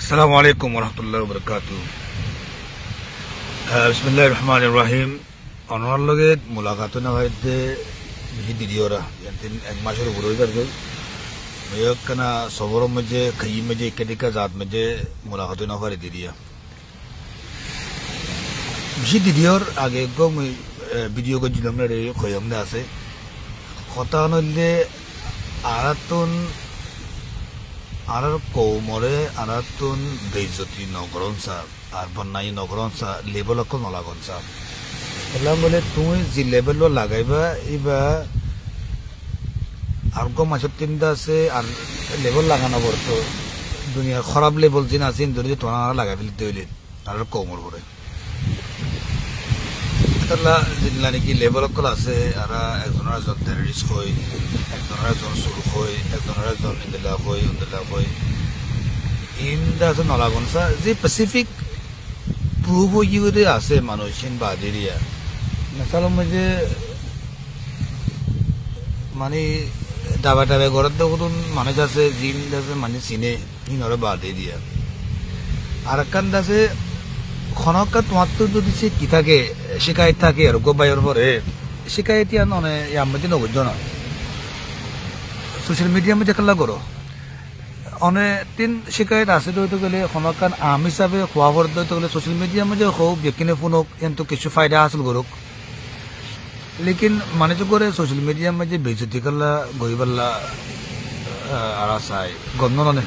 अस्सलामु अलैकुम वरहमतुल्लाहि वबरकातुहू। बिस्मिल्लाहिर रहमानिर रहीम। अनवर लगे मुलाकात ना भाईदे ही दिदियोरा यानी एक माशर बुरोई कर गई मैं कना सवरों मुझे कहीं मुझे कदिका जात मुझे मुलाकात ना भाई दिदिया भी दिदियोर आगे को मैं वीडियो को जिलम ने रे खोयम ने आसे खोता नल्ले आरातुन आरार कोमरे आरातुन बेइज्जती नगरन सा आर बनाई नगरन सा लेबल को नलागन सा এলাম বলে তুমি যে লেভেল লাগাইবা ইবা আর গো মাসের তিনটা আছে আর লেভেল লাগানো পড়তো দুনিয়ার খারাপ লেভেল জিন আছে ধরে তোরা লাগাই ফেলতে হইলে আর কোমর করে তাহলে জিল্লা নাকি লেভেল কল আছে আর একজনের একজন টেররিস্ট হই একজনের একজন সুর হই একজনের একজন ইন্দলা হই ইন্দা আছে নলাগনসা যে স্পেসিফিক প্রুভ হইতে আছে মানুষিন বাদেরিয়া मिसालों मुझे मानी डाबा डाबे गौरव तो खुद माने जैसे जीन जैसे माने सीने इन और बात दे दिया आरकन जैसे खानों का तुम्हारे तो दिसे किता के शिकायत था कि रुको भाई और बोले शिकायत या नॉने या मुझे ना बुझो ना सोशल मीडिया में जकल्ला करो उन्हें तीन शिकायत आसे तो गले खानों का आमिर साहब ख्वाब तो गले सोशल मीडिया में जो खूब यकीन फोनों यानी तो किसी फायदा हासिल करो लेकिन माने जो करे सोशल मीडिया में जो बेइज्जती करला गोईबल्ला आरासाई गन्नो ने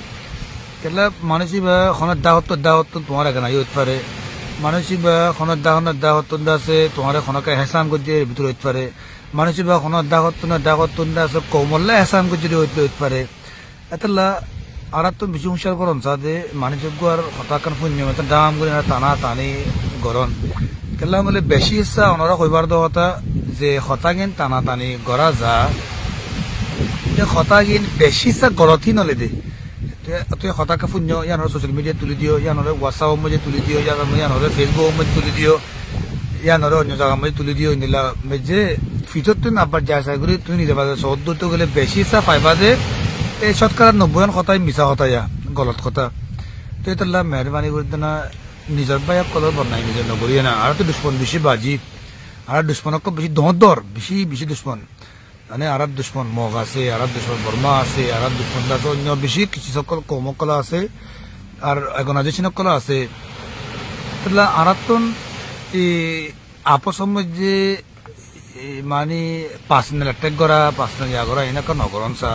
केला माने सी बा खाना दावत तो तुम्हारे का नहीं होता रे माने सी बा खाना दावत तो ना से तुम्हारे खाना का एहसान को जे बितर होता रे माने सी बा खाना दावत तो ना से कोमल्ला एहसान को जे होता रे ऐतला आरात तो बिचुं शर करों सादे माने जो गुआर खाता कर फुन में मतलब दाम गुरे ना ताना तानी गरन केला मले बेशी हिस्सा उन्होंने कोई बार दो होता যে খতাগিন টানা টানি গড়া যা যে খতাগিন বেশি সা গড়তি নলে দে তুই খতাকে ফুন্য ইয়ানোর সোশ্যাল মিডিয়া তুলি দিও ইয়ানোর হোয়াটসঅ্যাপ মধ্যে তুলি দিও ইয়ানোর ফেসবুক মধ্যে তুলি দিও ইয়ানোর অন্য জায়গা মধ্যে তুলি দিও নিলা যে ফিচর তুই নাবার যায় সাইগুলি তুই নিজে বাজে সদ্য তো গেলে বেশি সা পাইবা যে এই শতকরা 90 কথাই মিছা কথা ইয়া গলত কথা তো এটা মেহরবানি করে দেনা নিজের বায়া কলর বনাই নিজের নগরিয়া না আর তো দুশ্মন বেশি বাজি আর দুশ্মন को বেশি দর বেশি দুশ্মন মানে আরব দুশ্মন মগ আছে আরব দুশ্মন বর্মা আছে আরব দুশ্মন আছে অন্য বেশি কিছু সকল কমকলা আছে আর অর্গানাইজেশন কলা আছে তাহলে আরাতন এই আপস মধ্যে মানে পার্সোনাল অ্যাটাক করা পার্সোনাল ইয়া করা এনাকা নগরন সা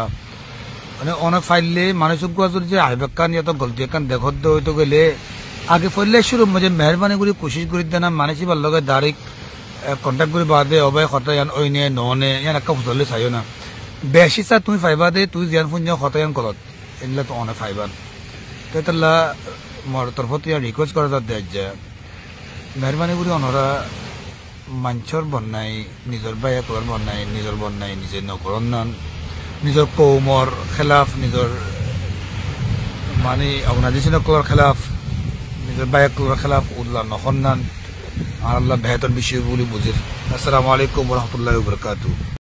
মানে অনেক ফাইলে মানুষক গুয়াজুর যে আইবাকান ইয়া তো গলতি কান দেখত হইতো গেলে আগে ফলে শুরু মধ্যে মেহরবানি করে কোশিশ করি দেনা মানসি ভাল লগে ডাইরেক্ট কন্ট্যাক্ট করে বাদে অবাই খতায়ান ওইনে ননে ইয়ান একটা ফুসলে চাইও না বেশি চা তুমি ফাইবা দে তুই জিয়ান ফুন খতায়ান কলত এগুলা তো অনেক ফাইবান তেতলা মোর তরফত ইয়ার রিকোয়েস্ট করা যা দেয় যে মেহরবানি করে অনরা মাঞ্চর বন্যাই নিজের বায়া করার বন্যাই নিজের নকরন নান নিজের কৌমর খেলাফ নিজের মানে অর্গানাইজেশন করার খেলাফ নিজের বায়া করার খেলাফ উল্লাহ নখন নান আল্লাহ বেহতর বিষয় বলে বুঝের। আসসালামু আলাইকুম ওয়া রাহমাতুল্লাহি ওয়া বারাকাতুহু।